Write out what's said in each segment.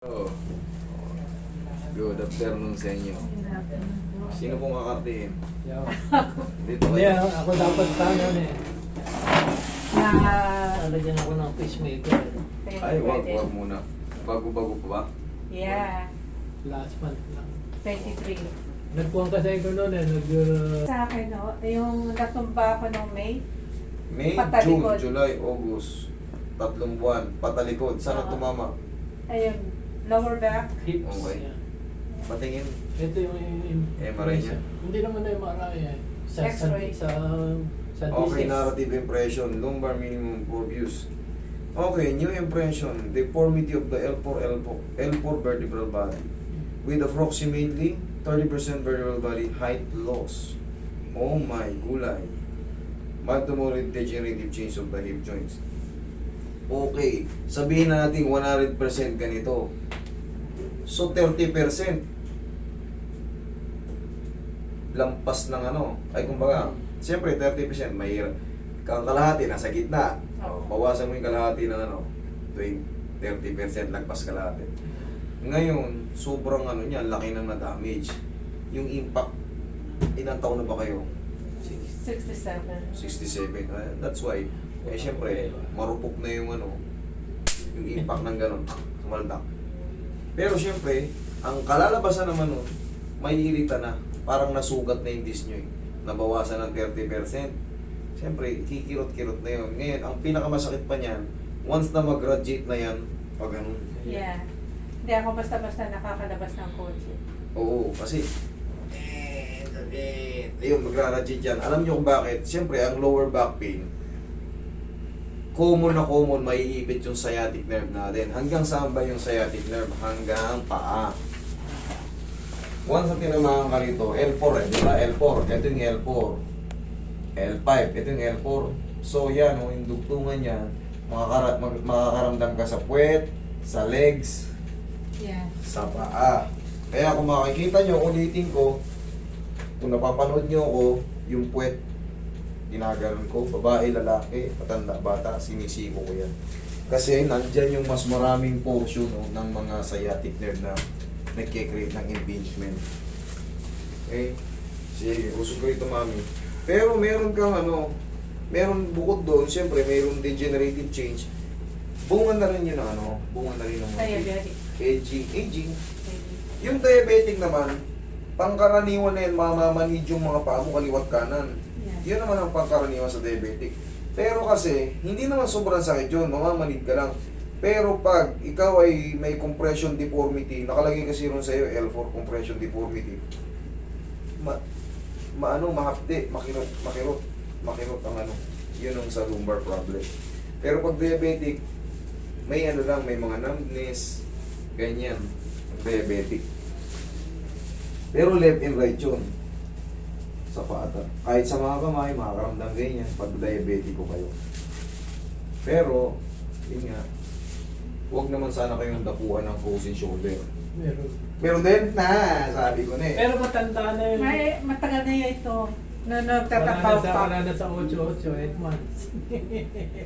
Oh, good afternoon sa inyo. Sino pong kakartihin? Yo. Dito Hindi, kayo. ako dapat tangan eh. Na, Lalagyan ako ng pacemaker. Ay, wag muna. Bago-bago pa ba? yeah, Last month lang. 23. Nagpuang kasi ko noon eh. Sa akin, no, yung natumba ako nung May, May, Patalikod. June, July, August. 3 buwan. Patalikod. Saan ang Oo. tumama? ayun, lower back, Hips. Okay. Yeah. Patingin. Ito yung MRI niya? Hindi naman na MRI eh. Sa X-ray. sa Okay, D6. narrative impression. Lumbar minimum for views. Okay, new impression. Deformity of the L4 vertebral body. With approximately 30% vertebral body height loss. Oh my gulay. Multiple degenerative change of the hip joints. Okay, sabihin na natin 100% ganito. So 30% lampas ng ano, ay kumbaga, siyempre 30% may kalahati nasa gitna. O, bawasan mo yung kalahati ng ano, 30% lagpas kalahati. Ngayon, sobrang ano niya, laki ng na-damage. Yung impact, ilang taon na ba kayo? 67. 67. That's why, eh siyempre, marupok na yung ano, yung impact ng ganun, sumaldak. Pero siyempre, ang kalalabasan naman nun, may irita na, parang nasugat na yung disc nyo eh. Nabawasan ng 30%. Siyempre, kikirot-kirot na yun. Ngayon, ang pinakamasakit pa niyan, once na mag-graduate na yan, pag ganun. Yeah. Hindi ako basta-basta nakakalabas ng kotse. Oo, kasi, ayun, magra-graduate yan. Alam nyo kung bakit? Siyempre, ang lower back pain, common na common, maiipit yung sciatic nerve natin. Hanggang saan ba yung sciatic nerve? Hanggang paa. Once na tinamahan ka rito, L4 eh, di ba? L4, ito yung L4. L5, ito yung L4. So yan, yung dugtungan niya, makakaramdam ka sa puwet, sa legs, Yeah. sa paa. Kaya kung makikita nyo, ulitin ko, kung napapanood nyo ako, yung puwet, ginaganon ko, babae, lalaki, matanda, bata, sinisipo ko yan. Kasi nandyan yung mas maraming portion ng mga sciatic nerve na nagkikreate ng impingement. Okay? Sige, usog ko ito, mami. Pero meron kang ano, meron bukod doon, siyempre meron degenerative change. Bunga na rin yun ng ano, bunga na rin ng Diabetic. aging. Yung diabetic naman, pangkaraniwan na yan, mamamanid yung mga paa mo kaliwat kanan. Yeah. Yun naman ang pangkaraniwan sa diabetic. Pero kasi, hindi naman sobrang sakit yun, mamamanid ka lang. Pero pag ikaw ay may compression deformity, nakalagay kasi ron sa iyo L4 compression deformity. Mahapde, makirot ang ano. Yun ang sa lumbar problem. Pero pag diabetic, may ano lang, may mga numbness, ganyan, diabetic. Pero left and right yun. Sa pata. Kahit sa mga kamay, makakaramdam ganyan pag diabetic ko kayo. Pero, yun nga, huwag naman sana kayong dapuan ng frozen shoulder. Meron. Meron din na, sabi ko na eh. Pero matanda na yun. May, matagal na yun ito. Na Wala nagtatapaw na sa, pa. wala na sa 8 months.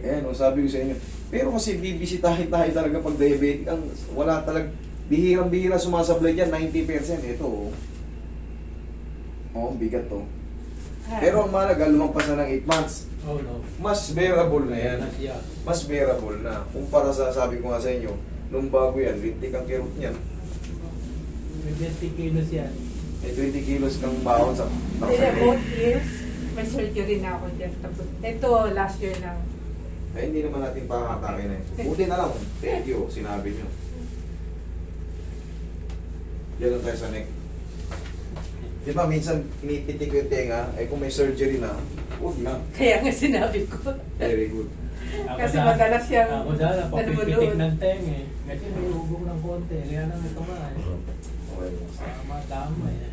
Ayan, sabi ko sa inyo. Pero kasi bibisitahin tayo talaga pag diabetic. Ang wala talaga, bihirang-bihira sumasablay dyan, 90%. Ito, oh. Oh, bigat to. Pero ang mahalaga, lumagpas na ng 8 months. Oh no. Mas bearable na yan. Yeah. Mas bearable na. Kumpara sa sabi ko nga sa inyo, nung bago yan, lintik ang kirot niyan. May 20 kilos yan. May 20 kilos kang baon sa Hindi na both years, may surgery na ako dyan. Tapos, ito, last year lang. Ay, hindi naman natin pakakatakin na eh. Buti na lang. Thank you, sinabi nyo. Yan lang tayo sa neck. Di ba, minsan pinipitik ko yung tenga, eh kung may surgery na, huwag na. Kaya nga sinabi ko. Very good. Kasi madalas siyang Ako sana, papipitik nalulod. ng teng eh. Kasi may hubog ng konti. Kaya nang ito nga eh. Okay. Tama eh.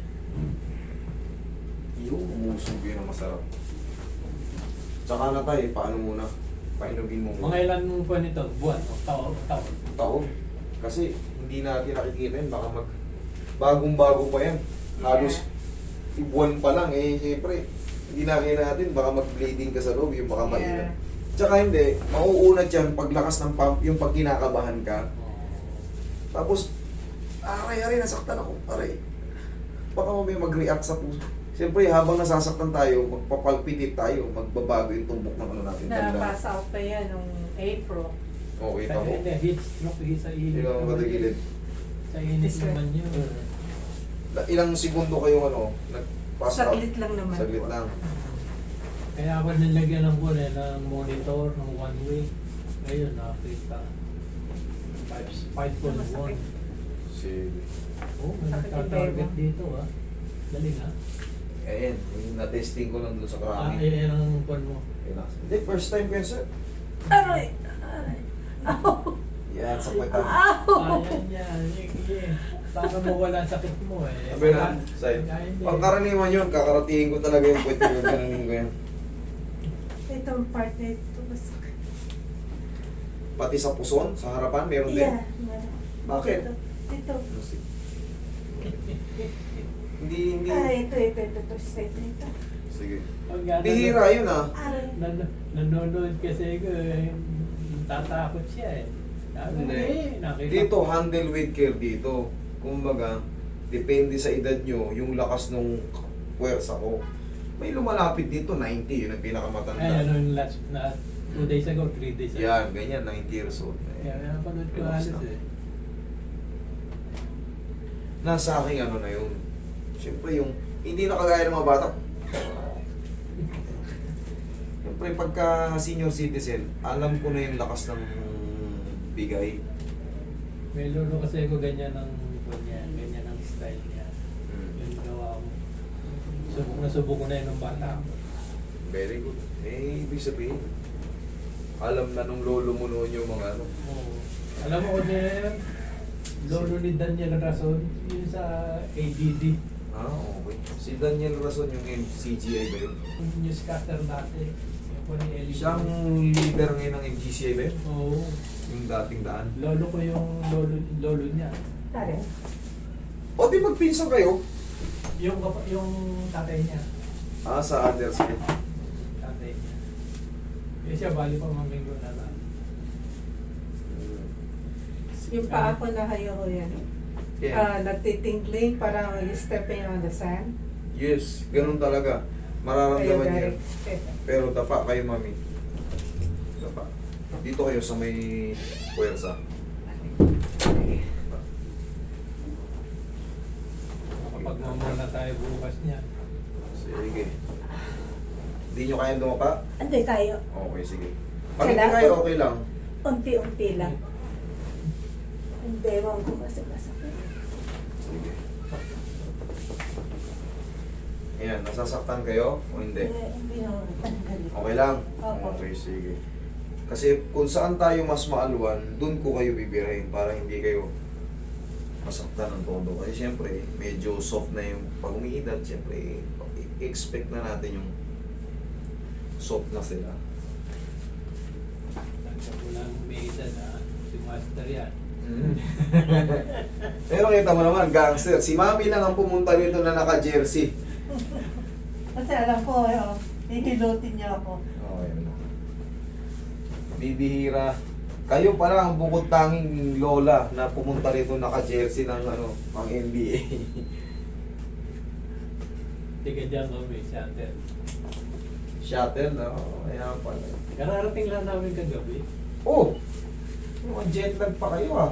Yung umusog yun ang masarap. Tsaka na tayo, paano muna? Painugin mo Mga muna. ilan po nito? Buwan o taon? Taon. Kasi hindi natin nakikita yun, baka bagong-bago pa yan. Halos buwan pa lang eh, siyempre, hindi nakikita natin, baka mag-bleeding ka sa loob, yung baka mainat. Tsaka hindi, mauunat yan paglakas ng pump, yung pag kinakabahan ka. Tapos, aray, nasaktan ako, aray. Baka may mag-react sa puso. Siyempre, habang nasasaktan tayo, magpapalpitit tayo, magbabago yung tumbok ng ano natin. Na-pass out pa yan nung April. Okay, tamo. Hindi, heat stroke sa init. Hindi ka matagilid. Sa init naman yun. Ilang segundo kayo nag-pass out? Saglit lang naman. Saglit lang. Kaya ako nilagyan ng buwan ng monitor ng 1 week. Ngayon, nakita. 5.1. Sige. Oh, may nagtatarget dito ah. Galing ah. Ayan, yung na-testing ko lang doon sa Ah, karami. yan ang buwan mo. Hindi, first time ko yan, sir. Aray! Aray! Ow! Yan, sa kweta. Ow! Ayan yan. Sige. Para mawala ang sakit mo eh. Sabi na, side. Kaya hindi. Pangkaraniwan yun, kakaratingin ko talaga yung kweta yung gananin ko yan. Itong part na ito masakit. Pati sa puson, sa harapan, meron din. Yeah. Bakit? Ito. Hindi. Ito. Straight na ito. Sige. Pag Bihira yun ah. Aray! nanonood kasi ko eh. Tatakot siya eh. Sabi, Hindi. nakita Dito, ko. handle with care dito. Kumbaga, depende sa edad nyo, yung lakas nung puwersa ko. May lumalapit dito, 90, yun ang pinakamatanda. Ay, ano yung last na 2 days ago, 3 days ago. Yan, ganyan, 90 years old. Kaya napanood ko Relax halos lang. eh. Nasa aking ano na yun. Siyempre yung, hindi na kagaya ng mga bata. Siyempre pagka senior citizen, alam ko na yung lakas ng bigay. May lolo kasi ako ganyan ang niya, ganyan ang style niya. Yung gawa mo. Subok ko na yun ng bata ako. Very good. Eh, ibig sabihin, alam na nung lolo mo noon yung mga ano. Oo. Alam mo ko din, lolo ni Daniel Rason, yun sa ADD. Ah, okay. Si Daniel Rason yung MCGI ba yun? Yung newscaster dati. Yung po ni Eli. Siyang leader ngayon ng MGCI ba yun? Oo. Yung dating daan. Lolo ko yung lolo niya. Aray! O di magpinsan kayo. Yung tatay niya. Ah, sa other side. Tatay niya. Kaya siya bali pa maminggo na lang. Yung paa ko nahayo ko yan. Yeah. Nagtitingling, parang stepping on the sand. Yes, ganun talaga. Mararamdaman niya. direct step. Pero tapa kayo, mami. Tapa. Dito kayo sa may puwersa. Kapag mamuna tayo bukas niya. Sige. Hindi nyo kayang dumapa? Hindi kayo. Okay, sige. Pag hindi Kailangan- kayo, okay lang. Unti-unti lang. Hindi, wag ko kasi masakit. Sige. Ayan, nasasaktan kayo o hindi? Hindi naman tanggalin. Okay lang? Oo. Okay, sige. Kasi kung saan tayo mas maalwan, dun ko kayo bibirahin para hindi kayo masaktan ng todo. Kasi siyempre, medyo soft na yung pag umiidad, siyempre, expect na natin yung soft na sila. Nagsa ko lang umiida na si Master yan. Pero kita mo naman, gangster. Si Mami lang ang pumunta dito na naka-jersey. Kasi alam ko, hihilutin niya ako. Okay. Bibihira. Kayo pala ang bukod tanging lola na pumunta rito naka-jersey ng ano, pang NBA. Tiga dyan kami, Shantel. Shuttle, no? Kaya pala. Kararating lang namin kagabi. Oh! Mga jet lag pa kayo ah.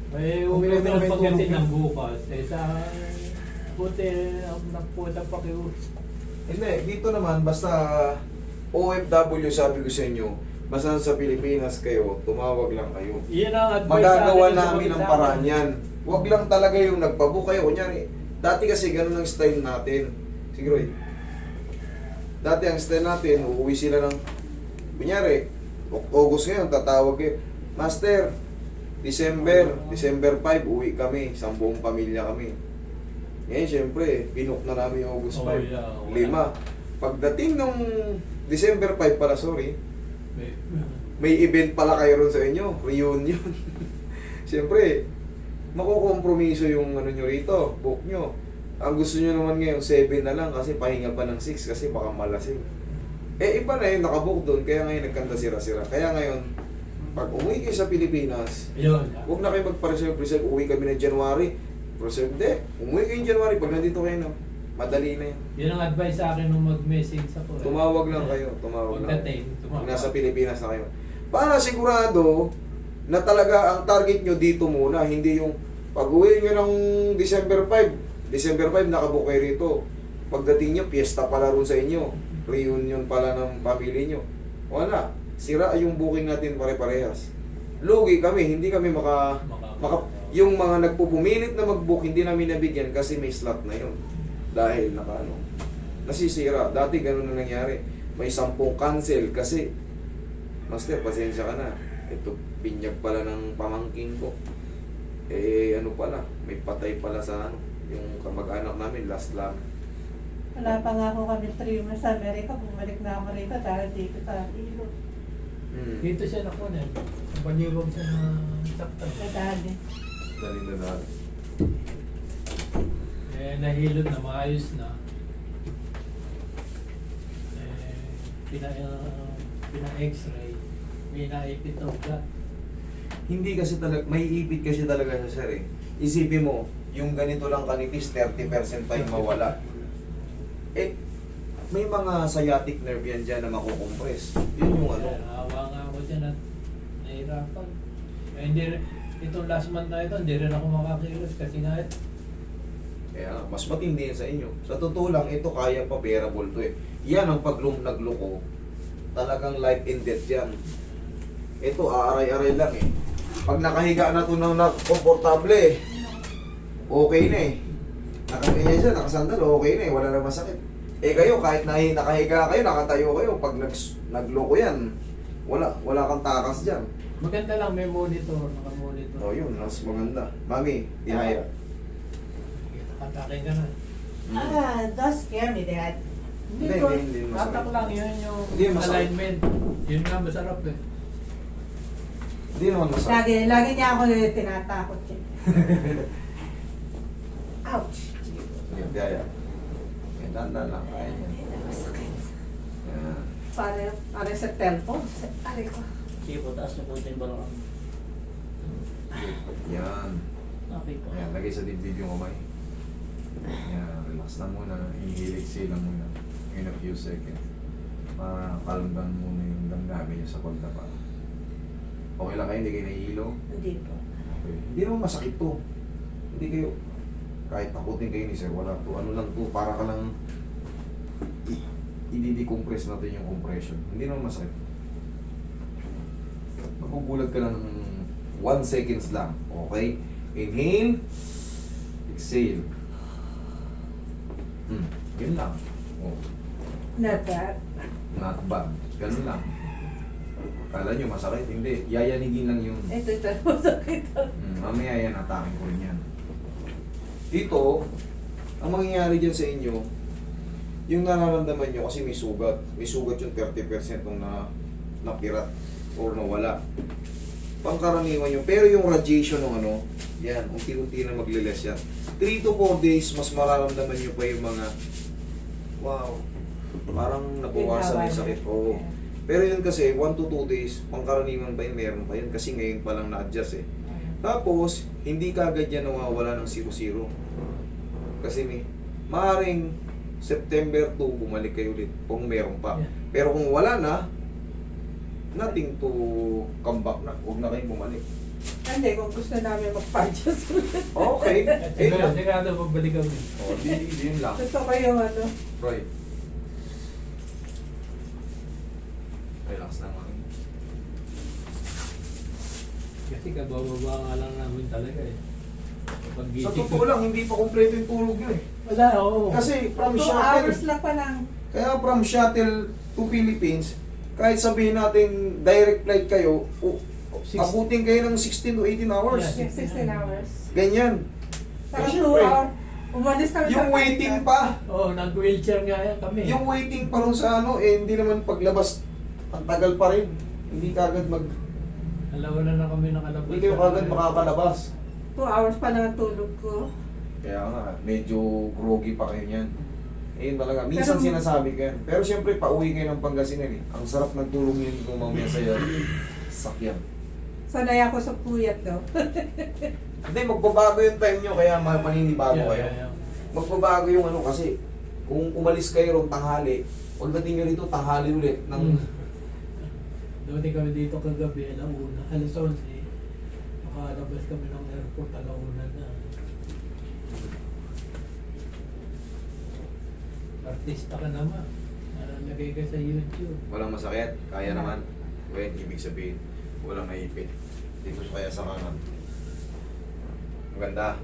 May Kung uwi may kami ng pagdating tulog ng bukas. Eh sa buti, nagpunta pa kayo. Hindi, dito naman, basta OFW sabi ko sa inyo, basta sa Pilipinas kayo, tumawag lang kayo. Iyan ang advice Magagawa sa akin namin sa ang pag-exam. paraan yan. Huwag lang talaga yung nagpabook kayo. Kunyari, dati kasi ganun ang style natin. Siguro eh. Dati ang style natin, uuwi sila ng, kunyari, August ngayon, tatawag kayo, Master, December 5, uwi kami, isang buong pamilya kami. Ngayon, syempre, pinook na namin yung August 5. Oh, yeah, 5. Pagdating nung December 5 pala, sorry, May- may event pala kayo ron sa inyo, reunion. Siyempre, makukompromiso yung ano nyo rito, book nyo. Ang gusto nyo naman ngayon, 7 na lang kasi pahinga pa ng 6 kasi baka malasing. Eh, iba na yun, nakabook doon, kaya ngayon nagkanta sira-sira. Kaya ngayon, Pag umuwi kayo sa Pilipinas, Yun. huwag na kayo magpa-reserve. Uwi kami ng January. Reserve, hindi. Umuwi kayo ng January. Pag nandito kayo, no, madali na yun. Yun ang advice sa akin nung mag-message ako. Tumawag lang kayo. Tumawag lang. Pagdating, Pag nasa Pilipinas na kayo. Para sigurado na talaga ang target nyo dito muna. Hindi yung pag-uwi nyo ng December 5. December 5, nakabook kayo rito. Pagdating nyo, piyesta pala ron sa inyo. Reunion pala ng pamilya nyo. Wala. Sira yung booking natin pare-parehas. Lugi kami. Hindi kami yung mga nagpupumilit na mag-book, hindi namin nabigyan kasi may slot na yun. Dahil nasisira. Dati ganun na nangyari. May 10 cancel kasi, Master, pasensya ka na. Ito, binyag pala ng pamangking ko. Ano pala, may patay pala sa yung kamag-anak namin, last lang. Wala pa nga ako kami 3 months sa Amerika. Bumalik na ako rito dahil dito sa ilo. Dito siya nakunan. Paniwag siya na saktan. Sa dali. Dali na dali. Nahilot na, maayos na. Pina-x-ray. May naipit na ugat. Hindi kasi talaga, may ipit kasi talaga sa sir eh. Isipin mo, yung ganito lang kanipis, 30% pa yung mawala. May mga sciatic nerve yan dyan na makukompress. Yun yung Awa nga ako dyan at nahirapan. Hindi rin, itong last month na ito, hindi rin ako makakilos kasi nga Kaya mas matindi yan sa inyo. Sa totoo lang, ito kaya pa bearable to eh. Yan ang nagloko. Talagang life and death yan. Ito, aaray-aray lang eh. Pag nakahiga na to ng komportable okay na eh. Nakahiga siya, nakasandal, okay na eh. Wala na masakit. Kayo, kahit nakahiga kayo, nakatayo kayo, pag nagloko yan, wala kang takas dyan. maganda lang may monitor, naka-monitor. Yun, mas maganda. Mami, ihaya. Atake ka na. Don't scare me, Dad. Hindi Hindi, ko. hindi masakit. Tatak lang yun yung Hindi masakit. alignment. Yun nga masarap eh. Hindi naman masakit. Lagi niya ako tinatakot siya. Ouch! Sige, ihaya. Dandan lang, kaya niya. Masakit. Yan. Para sa telephone. Pare ko. Sige po, taas na po yung balon. Yan. Okay po. Ayan, lagay sa dibdib yung kamay. Yan, relax lang muna. Inhale-exhale lang muna. In a few seconds. Para calm down muna yung damdamin niya sa pagdapa. Okay lang kayo, hindi kayo nahihilo? Hindi po. Okay. Hindi naman masakit to. Hindi kayo, kahit takutin kayo ni sir, wala to. Ano lang to, para ka lang i-decompress natin yung compression. Hindi naman masakit. Magugulag ka lang ng 1 seconds lang. Okay? Inhale. Exhale. Yun lang. Oh, Not bad. not bad. Ganun lang. Kala nyo masakit? Hindi. Yayanigin lang yun. Ito, masakit. Mamaya yan, atakin ko rin yan. Dito, ang mangyayari dyan sa inyo, yung nararamdaman nyo kasi may sugat. May sugat yung 30% nung napirat or nawala. Pangkaraniwan nyo. Pero yung radiation ng yan, unti-unti na magliles yan. 3 to 4 days, mas mararamdaman nyo pa yung mga, wow, parang nabawasan na yung sakit. Oo. Pero yun kasi, 1 to 2 days, pangkaraniwan pa yun, meron pa yun. Kasi ngayon pa lang na-adjust eh. Tapos, hindi kagad yan nawawala ng 0-0. Kasi maaaring September 2, bumalik kayo ulit kung meron pa. Yeah. Pero kung wala na, nothing to come back na. Huwag na kayong bumalik. Hindi, kung gusto namin mag-purchase ulit. Okay. Sigurado magbalik kami. Di yun lang. Gusto ko yung Roy. Relax lang kami. Kasi kabababa nga lang namin talaga eh. Pag Sa totoo lang, hindi pa kompleto yung tulog nyo eh. Wala, oo. Kasi from 2 shuttle, hours lang pa lang. kaya from shuttle to Philippines, kahit sabihin natin direct flight kayo, abutin kayo ng 16 to 18 hours. Yeah. 16 hours. Ganyan. Saka Eh, 2 syempre, hours. Umalis kami Yung sa waiting Manila. pa, Oo, nag-wheelchair nga yan kami. yung waiting pa rin sa hindi naman paglabas, ang tagal pa rin. Hindi kagad Alawa na kami nakalabas. hindi kayo kagad makakalabas. 2 hours pa lang ang tulog ko. Kaya nga, medyo groggy pa kayo niyan. Yun talaga, minsan Pero- sinasabi ko yan. Pero siyempre, pauwi kayo ng Pangasinan eh. Ang sarap ng tulong yun kung mamaya sa'yo. Sakyan. Sanay ako sa puyat, no? Hindi, magbabago yung time nyo, kaya maninibago Yeah, kayo. yeah, yeah. Magbabago yung ano kasi, kung umalis kayo ron tanghali, pagdating nyo rito, tanghali ulit. Ng, Dumating kami dito kagabi, alauna, alas 11. Nakalabas kami ng airport, alauna na. Artista ka naman. Nalagay ka sa YouTube. walang masakit, kaya naman. Well, ibig sabihin, walang naipit. Dito kaya sa kanan. Maganda.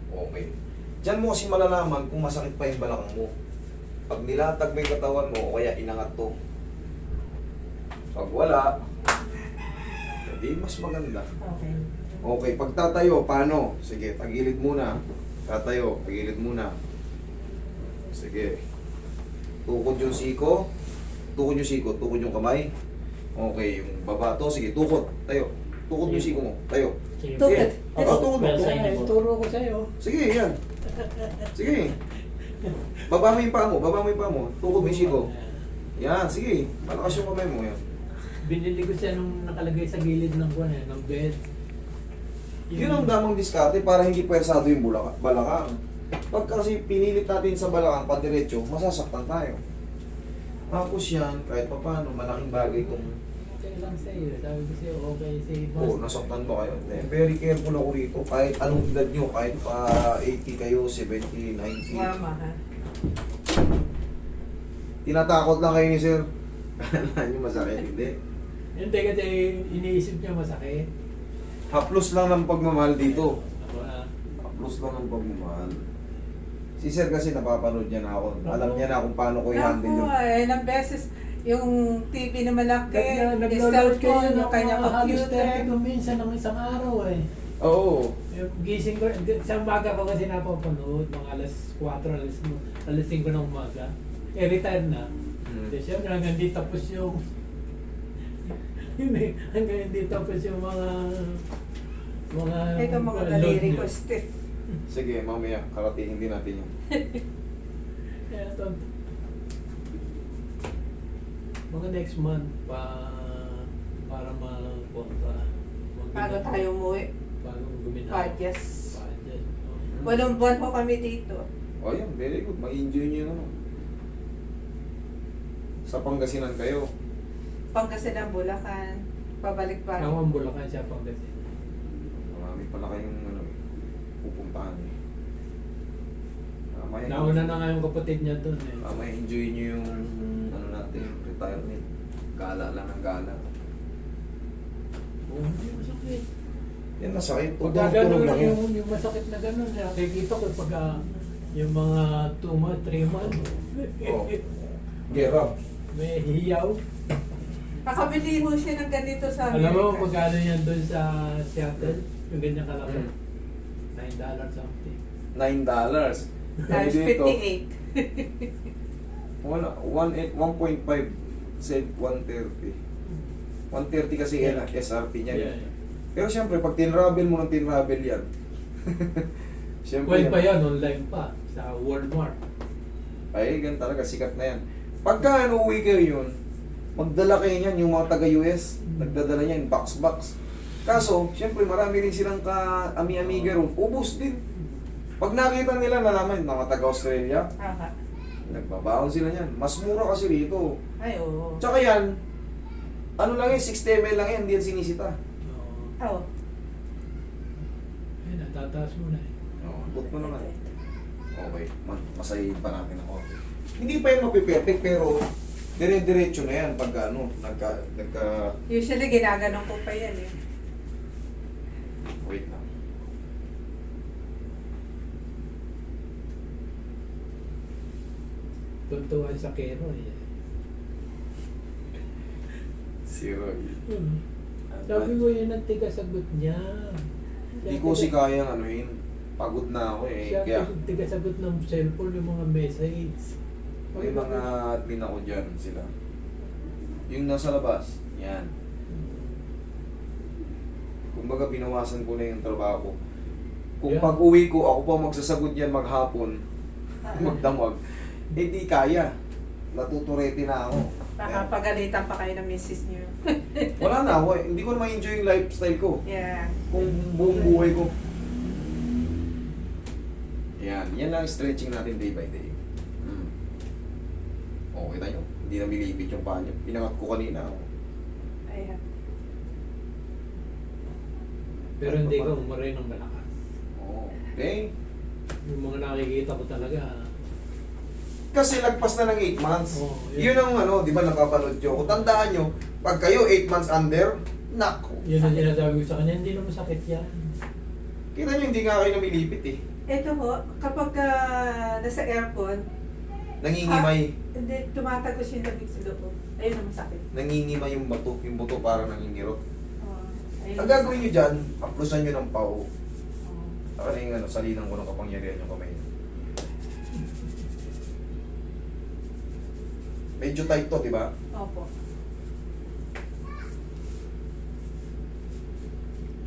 Okay. Diyan mo kasi malalaman kung masakit pa yung balakang mo. Pag nilatag mo yung katawan mo, o kaya inangat to. Pag wala, hindi mas maganda. Okay. Okay, pag tatayo, paano? Sige, tagilid muna. Tatayo, tagilid muna. Sige. Tukod yung siko. Tukod yung siko, tukod yung kamay. Okay, yung baba to, sige, tukod. Tayo. Tukod yung siko mo. Tayo. Sige. Tukod. Oo, tukod mo. Well, sa inyo Ay, po. turo ko sa'yo. Sige, yan. Sige. Baba mo yung paa mo, baba mo yung paa mo. Tukod mo yung siko. Yan, sige. Malakas yung kamay mo. Yan. Binili ko siya nung nakalagay sa gilid ng kuwan ng bed. Yun ang damang diskarte para hindi pwersado yung balakang. Pag kasi pinilit natin sa balakang padiretso, masasaktan tayo. Tapos yan, kahit pa paano, malaking bagay itong Okay lang sa'yo. Sabi ko sa'yo, okay sa'yo. Oo, nasaktan ba kayo? Very careful ako rito. Kahit anong edad nyo, kahit pa 80 kayo, 70, 90. Mama, ha? Tinatakot lang kayo ni sir. Kala nyo masakit, hindi. Hindi kasi iniisip niya masakit. Haplos lang ng pagmamahal dito. Ako na. Haplos lang ng pagmamahal. Si sir kasi napapanood niya na ako. Alam niya na kung paano ko i-handle Naku, yun. ilang beses yung TV na malaki, yung Nag-load kayo cellphone, ng yung kanyang mga halos computer. 30 ko minsan ng isang araw eh. Oo. Gising ko, sa umaga ko kasi napapanood, mga alas 4, alas 5 ng umaga. Eh, retire na. Kasi siyempre hanggang di tapos yung hanggang hindi tapos yung mga Ito mga load daliri niya. ko, stiff. Sige, mamaya, karatingin din natin yun. Kaya ito, mga next month para Bago tayo umuwi. bago guminaw. Padyas. Padyas. Walong buwan po kami dito. O yan, very good. Ma-enjoy nyo yun naman. Sa Pangasinan kayo. Pangasinan, Bulacan, pabalik-balik. Ako ang Bulacan siya Pangasinan. Marami pala kayong ano, pupuntahan eh. Mamaya, Nauna na nga yung kapatid niya doon eh. mamaya enjoy nyo yung ano natin, retirement. Gala lang ng gala. Oh, hindi masakit. Yan masakit. Pag Tunog gano'n lang yun. yung masakit na gano'n, nakikita ko pag yung mga 2 months, 3 months, Oh. Gerab. may hiyaw. Kakabili ho siya ng ganito sa Alam mo Amerika. kung gano'n yan doon sa Seattle, yung ganyan kalaki. Mm. $9 something. $9. Times Dito, 58. wala, 1.5 save 130. 130 kasi yan ang SRP niya. Yeah, eh. yeah. Pero siyempre, pag tinravel mo ng tinravel yan, siyempre Well pa yan, online pa, sa Walmart. ay, gan talaga, sikat na yan. Pagka uwi kayo yun, magdala kayo niyan, yung mga taga-US, nagdadala niyan, box. Kaso, siyempre, marami rin silang ka-ami-amiga ron, ubos din. Pag nakita nila, nalaman, mga taga-Australia, Aha. nagbabaon sila niyan. Mas mura kasi rito. Ay, oo. Tsaka yan, ano lang yan, 60 ml lang yan, hindi yan sinisita. Oo. Oh. Ayun, natataas mo na eh. But mo naman. Okay, masayin pa natin ako. Hindi pa yan mapiperfect, pero dire-diretso na yan pagka ano, nagka... Usually, ginaganon ko pa yan eh. Wait lang. Tuntuan sa kero eh. Zero. Sabi ko yun ang tigasagot niya. Hindi ko si kayang ano yun. Pagod na ako eh. Siya Kaya tigasagot ng cellphone yung mga message. may mga admin ako dyan sila. Yung nasa labas, yan. Kumbaga binawasan ko na yung trabaho ko. Kung Yeah. pag uwi ko, ako pa magsasagot yan maghapon, magdamag. Eh di kaya. Natuturete na ako. Baka pagalitan pa kayo ng misis niyo. Wala na ako eh. Hindi ko na ma-enjoy yung lifestyle ko. Yeah. Kung buong buhay ko. Yan. Yan lang yung stretching natin day by day. O, kita nyo. Hindi na milipit yung paa nyo. Pinangat ko kanina. Ayan. Pero hindi ka umaray ng malakas. Okay. Yung mga nakikita ko talaga, Kasi lagpas na ng 8 months. Oo, Yun ang ano, di ba napapanood nyo? Kung tandaan nyo, pag kayo 8 months under, nako. yun ang sinasabi ko sa kanya, hindi naman sakit yan. Kita nyo, hindi nga kayo namilipit eh. Ito ho, kapag nasa aircon, Nangingimay. hindi, tumatagos yung labig sa loob. Ayun ang masakit. Nangingimay yung bato. Yung buto parang nangingirot. Ayun Ang gagawin nyo dyan, aplusan nyo ng pao. Oh. Ako na yung ano, salinan ko ng kapangyarihan yung kamay. Medyo tight to, di ba? Opo.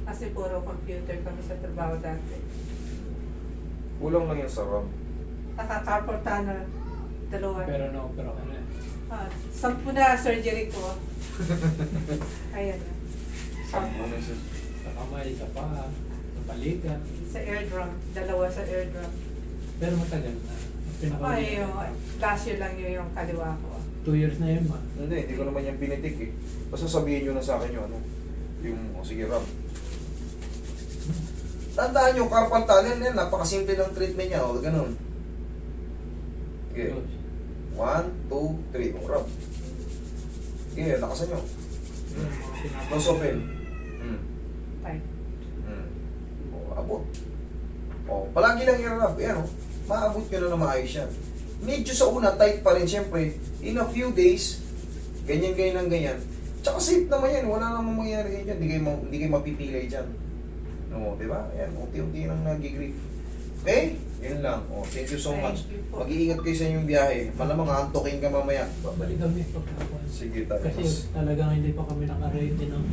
Kasi puro computer kami sa trabaho dati. Kulang lang yan sa RAM. Naka-carpal tunnel, dalawa. Pero na-opera ka na. 10 na surgery ko. Ayan na. Sampo na siya. Sa kamay, sa paa, sa balikat. Sa airdrum, dalawa sa airdrum. Pero matagal na. Ang Ay, yung pinaka- last year lang yun yung kaliwa ko. 2 years na yun, ma. Hindi ko naman yan pinitik eh. Basta sabihin nyo na sa akin yung ano. Yung, sige RAM. Tandaan nyo, carpal tunnel yan, napakasimple ng treatment niya, o ganun. Okay. 1, 2, 3, kung RAM. Okay, lakasan nyo. Yun, mga pinapa- Close open. Time. O, abot. O, palagi lang i-rub. Yan o. Maabot nyo na maayos yan. Medyo sa una, tight pa rin siyempre. In a few days, ganyan ng ganyan. Tsaka safe naman yan. Wala namang mangyayari sa inyo. Hindi kayo mapipilay dyan. No, di ba? Ayan, unti-unti nang nag-grief. Okay? Yun lang. O, thank you so much. Thank you po. Mag-iingat kayo sa inyong biyahe. Malamang antokin ka mamaya. Babalik kami pagkakon. Sige tayo. Kasi talagang hindi pa kami nakaready ng